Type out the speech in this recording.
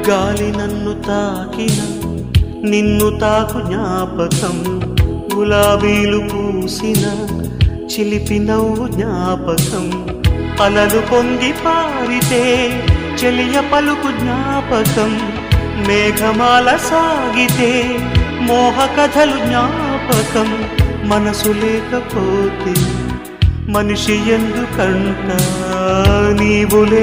గాలి నన్ను తాకిన నిన్ను తాకు జ్ఞాపకం, గులాబీలు పూసిన చిలిపి నవ్వు జ్ఞాపకం, అలలు పొంగి పారితే చెలియ పలుకు జ్ఞాపకం, మేఘమాల సాగితే మోహ కథలు జ్ఞాపకం. మనసు లేకపోతే మనిషి ఎందుకంట నీవులే.